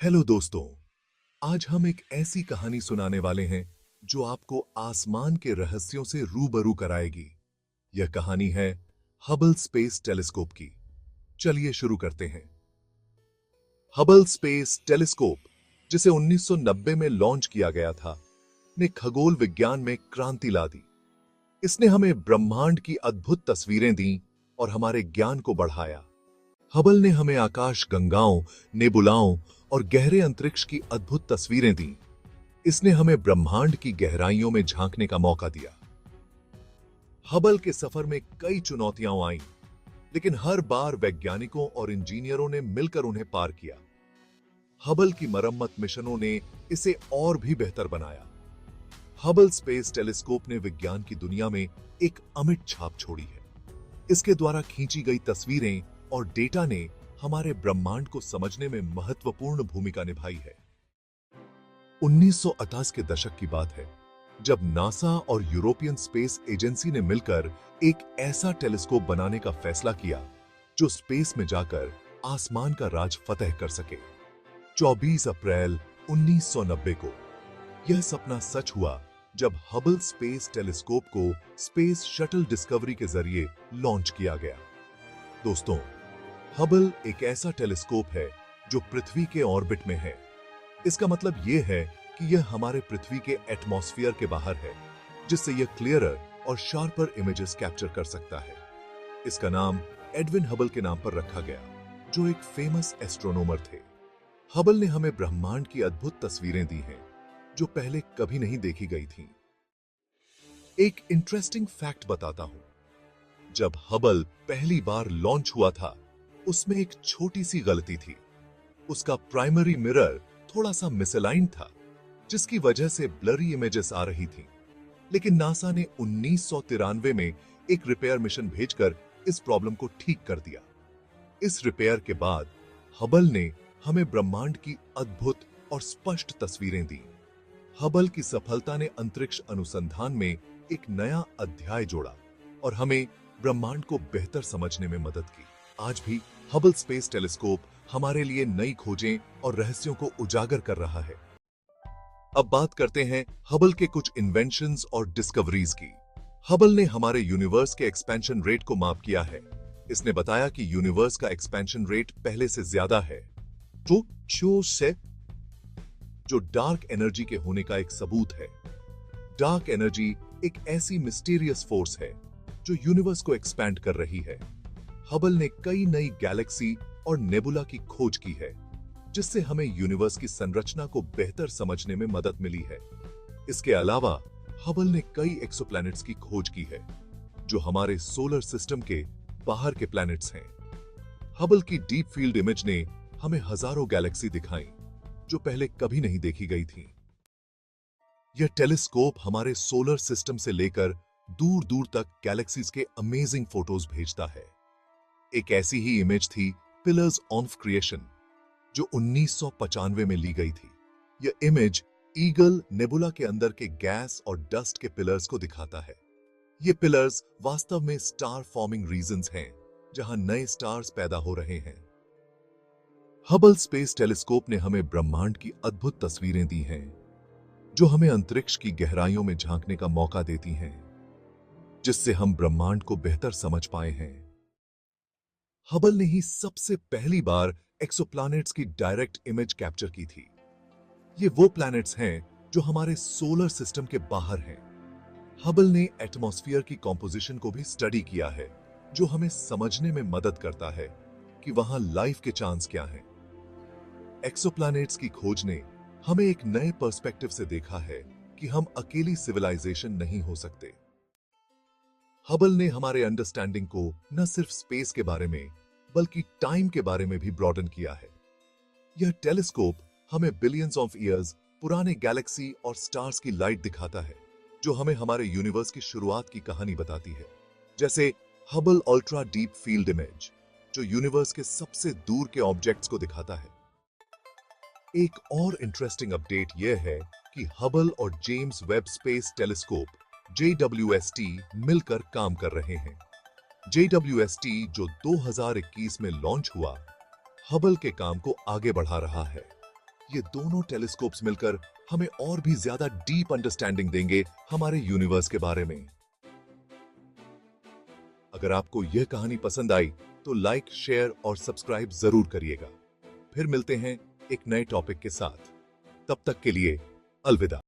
Hello दोस्तों। आज हम एक ऐसी कहानी सुनाने वाले हैं जो आपको आसमान के रहस्यों से रूबरू कराएगी। यह कहानी है हबल स्पेस टेलीस्कोप की। चलिए शुरू करते हैं। हबल स्पेस टेलीस्कोप, जिसे 1990 में लॉन्च किया गया था, ने खगोल विज्ञान में क्रांति ला दी। इसने हमें ब्रह्मांड की अद्भुत तस्वीरें दी और हमारे ज्ञान को बढ़ाया। हबल ने हमें आकाश गंगाओं, नेबुलाओं और गहरे अंतरिक्ष की अद्भुत तस्वीरें दी। इसने हमें ब्रह्मांड की गहराइयों में झांकने का मौका दिया। हबल के सफर में कई चुनौतियां आईं, लेकिन हर बार वैज्ञानिकों और इंजीनियरों ने मिलकर उन्हें पार किया। हबल की मरम्मत मिशनों ने इसे और भी बेहतर बनाया। हबल स्पेस टेलीस्कोप ने विज्ञान की दुनिया में एक अमिट छाप छोड़ी है। इसके द्वारा खींची गई तस्वीरें और डेटा ने हमारे ब्रह्मांड को समझने में महत्वपूर्ण भूमिका निभाई है। 1980 के दशक की बात है, जब नासा और यूरोपियन स्पेस एजेंसी ने मिलकर एक ऐसा टेलीस्कोप बनाने का फैसला किया जो स्पेस में जाकर आसमान का राज फतह कर सके। 24 अप्रैल 1990 को यह सपना सच हुआ जब हबल स्पेस टेलीस्कोप को स्पेस शटल डिस्कवरी के जरिए लॉन्च किया गया। दोस्तों, हबल एक ऐसा टेलीस्कोप है जो पृथ्वी के ऑर्बिट में है। इसका मतलब यह है कि यह हमारे पृथ्वी के एटमॉस्फेयर के बाहर है, जिससे यह क्लियरर और शार्पर इमेजेस कैप्चर कर सकता है। इसका नाम एडविन हबल के नाम पर रखा गया, जो एक फेमस एस्ट्रोनॉमर थे। हबल ने हमें ब्रह्मांड की अद्भुत तस्वीरें दी हैं जो पहले कभी नहीं देखी गई थीं। एक इंटरेस्टिंग फैक्ट बताता हूं। जब हबल पहली बार लॉन्च हुआ था, उसमें एक छोटी सी गलती थी। उसका प्राइमरी मिरर थोड़ा सा मिसअलाइन था, जिसकी वजह से ब्लरी इमेजेस आ रही थीं। लेकिन नासा ने 1993 में एक रिपेयर मिशन भेजकर इस प्रॉब्लम को ठीक कर दिया। इस रिपेयर के बाद हबल ने हमें ब्रह्मांड की अद्भुत और स्पष्ट तस्वीरें दी। हबल की सफलता ने अंतरिक्ष अनुसंधान में एक नया अध्याय जोड़ा और हमें ब्रह्मांड को बेहतर समझने में मदद की। आज भी हबल स्पेस टेलीस्कोप हमारे लिए नई खोजें और रहस्यों को उजागर कर रहा है। अब बात करते हैं हबल के कुछ इन्वेंशंस और डिस्कवरीज की। हबल ने हमारे यूनिवर्स के एक्सपेंशन रेट को माप किया है। इसने बताया कि यूनिवर्स का एक्सपेंशन रेट पहले से ज्यादा है, जो डार्क एनर्जी के होने का एक सबूत है। डार्क एनर्जी एक ऐसी मिस्टीरियस फोर्स है जो यूनिवर्स को एक्सपैंड कर रही है। हबल ने कई नई गैलेक्सी और नेबुला की खोज की है, जिससे हमें यूनिवर्स की संरचना को बेहतर समझने में मदद मिली है। इसके अलावा हबल ने कई एक्सोप्लैनेट्स की खोज की है, जो हमारे सोलर सिस्टम के बाहर के प्लैनेट्स हैं। हबल की डीप फील्ड इमेज ने हमें हजारों गैलेक्सी दिखाई जो पहले कभी नहीं देखी गई थीं। यह टेलीस्कोप हमारे सोलर सिस्टम से लेकर दूर दूर तक गैलेक्सीज के अमेजिंग फोटोज भेजता है। एक ऐसी ही इमेज थी पिलर्स ऑफ क्रिएशन, जो 1995 में ली गई थी। यह इमेज ईगल नेबुला के अंदर के गैस और डस्ट के पिलर्स को दिखाता है। ये पिलर्स वास्तव में स्टार फॉर्मिंग रीजन्स हैं, जहां नए स्टार्स पैदा हो रहे हैं। हबल स्पेस टेलीस्कोप ने हमें ब्रह्मांड की अद्भुत तस्वीरें दी हैं, जो हमें अंतरिक्ष की गहराइयों में झांकने का मौका देती हैं, जिससे हम ब्रह्मांड को बेहतर समझ पाए हैं। हबल ने ही सबसे पहली बार एक्सोप्लैनेट्स की डायरेक्ट इमेज कैप्चर की थी। ये वो प्लैनेट्स हैं जो हमारे सोलर सिस्टम के बाहर हैं। हबल ने एटमॉस्फेयर की कॉम्पोजिशन को भी स्टडी किया है, जो हमें समझने में मदद करता है कि वहां लाइफ के चांस क्या हैं। एक्सोप्लैनेट्स की खोज ने हमें एक नए पर्सपेक्टिव से देखा है कि हम अकेली सिविलाइजेशन नहीं हो सकते। हबल ने हमारे अंडरस्टैंडिंग को न सिर्फ स्पेस के बारे में, बल्कि टाइम के बारे में भी ब्रॉडन किया है। यह टेलीस्कोप हमें बिलियंस ऑफ ईयर्स पुराने गैलेक्सी और स्टार्स की लाइट दिखाता है, जो हमें हमारे यूनिवर्स की शुरुआत की कहानी बताती है। जैसे Hubble ultra deep field image, जो यूनिवर्स के सबसे दूर के ऑब्जेक्ट्स को दिखाता है। एक और इंटरेस्टिंग अपडेट यह है कि हबल और James Webb space telescope JWST मिलकर काम कर रहे हैं। JWST, जो 2021 में लॉन्च हुआ, हबल के काम को आगे बढ़ा रहा है। ये दोनों टेलीस्कोप्स मिलकर हमें और भी ज्यादा डीप अंडरस्टैंडिंग देंगे हमारे यूनिवर्स के बारे में। अगर आपको यह कहानी पसंद आई तो लाइक, शेयर और सब्सक्राइब जरूर करिएगा। फिर मिलते हैं एक नए टॉपिक के साथ। तब तक के लिए अलविदा।